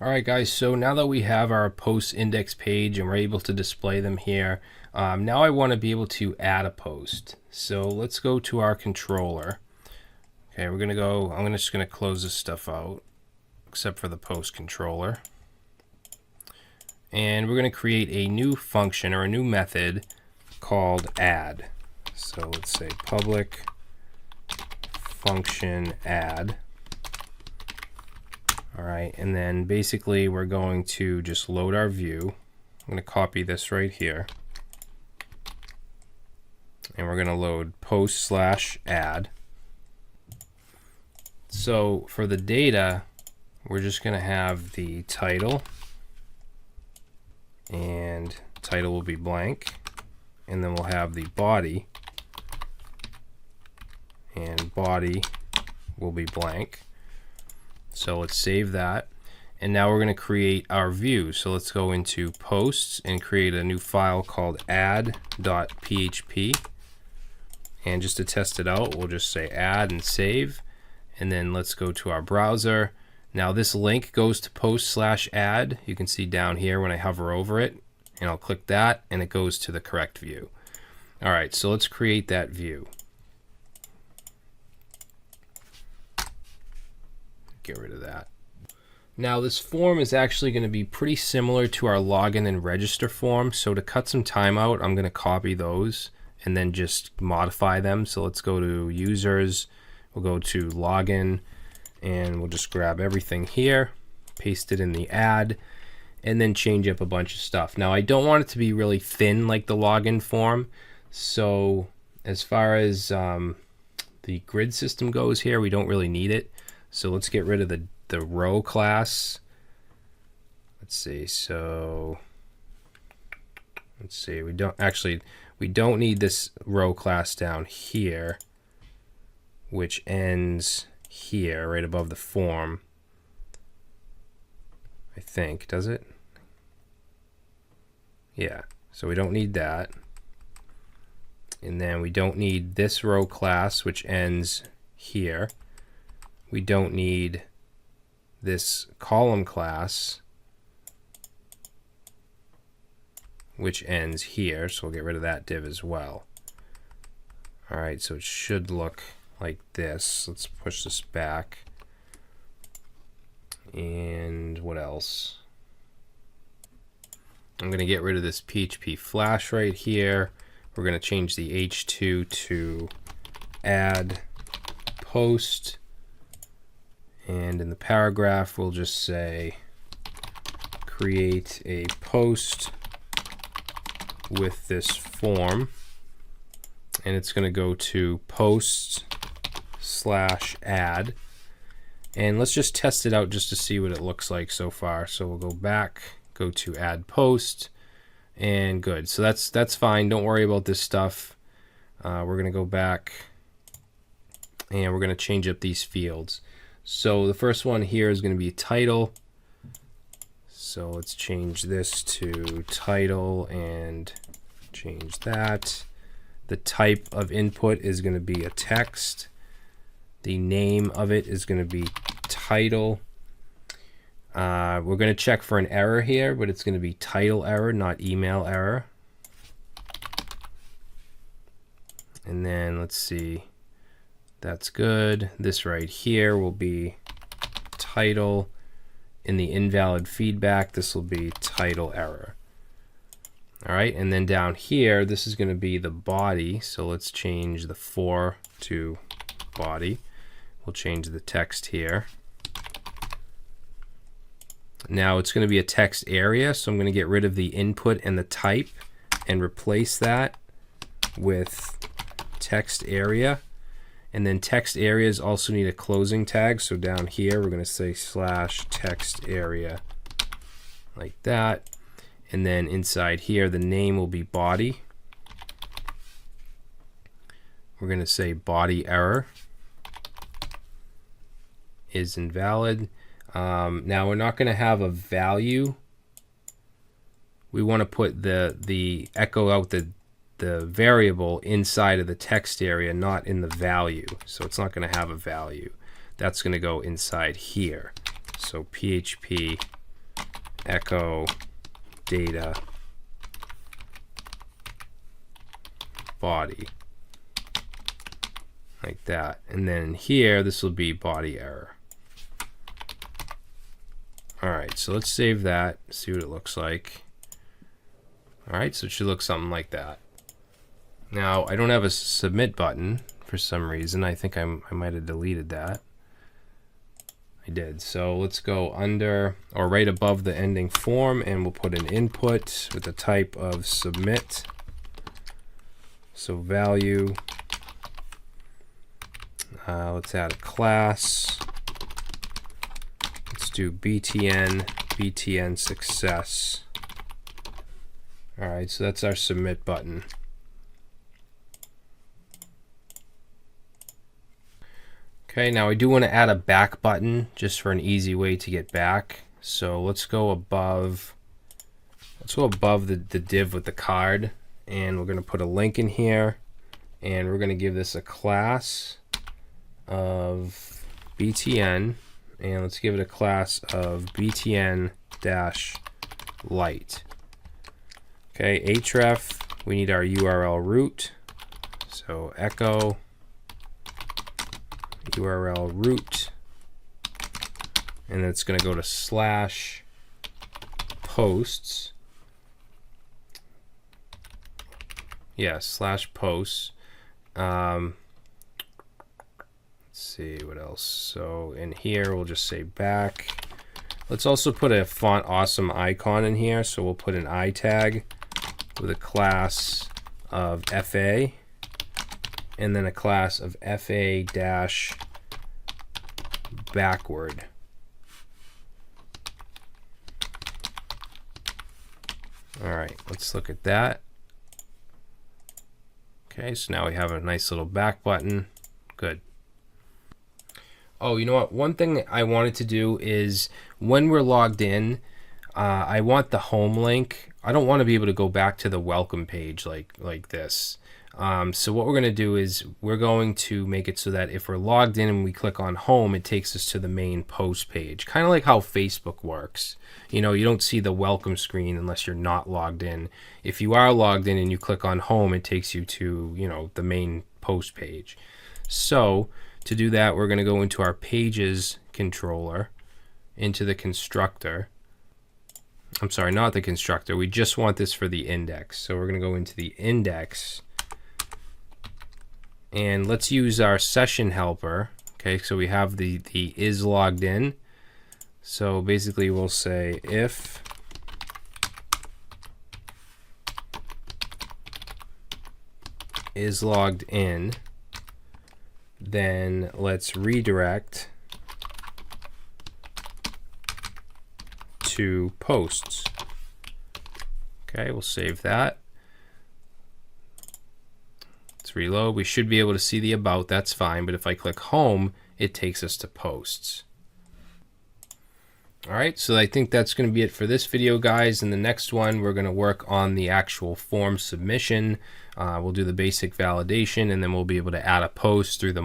Alright guys, so now that we have our post index page and we're able to display them here, now I want to be able to add a post. So let's go to our controller. Okay, I'm just going to close this stuff out, except for the post controller. And we're going to create a new function or a new method called add. So let's say public function add. All right, and then basically we're going to just load our view. I'm going to copy this right here. And we're going to load post/add. So for the data, we're just going to have the title, and title will be blank, and then we'll have the body, and body will be blank. So let's save that, and now we're going to create our view. So let's go into posts and create a new file called add.php, and just to test it out, we'll just say add and save. And then let's go to our browser. Now this link goes to post/add. You can see down here when I hover over it, and I'll click that, and it goes to the correct view. All right, so let's create that view. Get rid of that. Now this form is actually going to be pretty similar to our login and register form. So to cut some time out, I'm going to copy those and then just modify them. So let's go to users. We'll go to login, and we'll just grab everything here, paste it in the add, and then change up a bunch of stuff. Now I don't want it to be really thin like the login form. So as far as the grid system goes here, we don't really need it. So let's get rid of the row class. Let's see. So let's see. We don't need this row class down here, which ends here right above the form. I think, does it? Yeah. So we don't need that. And then we don't need this row class, which ends here. We don't need this column class, which ends here, so we'll get rid of that div as well. All right, so it should look like this. Let's push this back. And what else? I'm going to get rid of this PHP flash right here. We're going to change the h2 to add post. And in the paragraph, we'll just say create a post with this form. And it's going to go to post/add. And let's just test it out just to see what it looks like so far. So we'll go back, go to add post, and good. So that's fine. Don't worry about this stuff. We're going to go back, and we're going to change up these fields. So the first one here is going to be title. So let's change this to title and change that. The type of input is going to be a text. The name of it is going to be title. We're going to check for an error here, but it's going to be title error, not email error. And then let's see. That's good. This right here will be title. In the invalid feedback, this will be title error. All right, and then down here, this is going to be the body. So let's change the for to body. We'll change the text here. Now it's going to be a text area, so I'm going to get rid of the input and the type and replace that with text area. And then text areas also need a closing tag. So down here, we're going to say /text area like that. And then inside here, the name will be body. We're going to say body error is invalid. Now we're not going to have a value. We want to put the echo out the variable inside of the text area, not in the value. So it's not going to have a value. That's going to go inside here. So PHP echo data body, like that. And then here, this will be body error. All right, so let's save that, see what it looks like. All right, so it should look something like that. Now, I don't have a submit button for some reason. I think I might have deleted that. I did. So let's go under or right above the ending form, and we'll put an input with the type of submit. So value, let's add a class. Let's do btn success. All right, so that's our submit button. Okay, now I do want to add a back button just for an easy way to get back. So let's go above the div with the card, and we're going to put a link in here, and we're going to give this a class of btn, and let's give it a class of btn-light. Okay, href, we need our URL root, so echo URL root, and it's going to go to /posts. Yeah, /posts. Let's see what else. So in here, we'll just say back. Let's also put a font awesome icon in here. So we'll put an I tag with a class of FA, and then a class of FA-backward. All right, let's look at that. Okay, so now we have a nice little back button. Good. Oh, you know what? One thing I wanted to do is when we're logged in, I want the home link. I don't want to be able to go back to the welcome page like this. So what we're going to do is we're going to make it so that if we're logged in and we click on home, it takes us to the main post page. Kind of like how Facebook works. You know, you don't see the welcome screen unless you're not logged in. If you are logged in and you click on home, it takes you to, you know, the main post page. So to do that, we're going to go into our pages controller, into the constructor. I'm sorry, not the constructor. We just want this for the index. So we're going to go into the index, and let's use our session helper. Okay, so we have the is logged in. So basically we'll say if is logged in, then let's redirect to posts. Okay, we'll save that. Let's reload. We should be able to see the about, that's fine, but if I click home, it takes us to posts. All right, so I think that's going to be it for this video, guys. In the next one, we're going to work on the actual form submission. We'll do the basic validation, and then we'll be able to add a post through the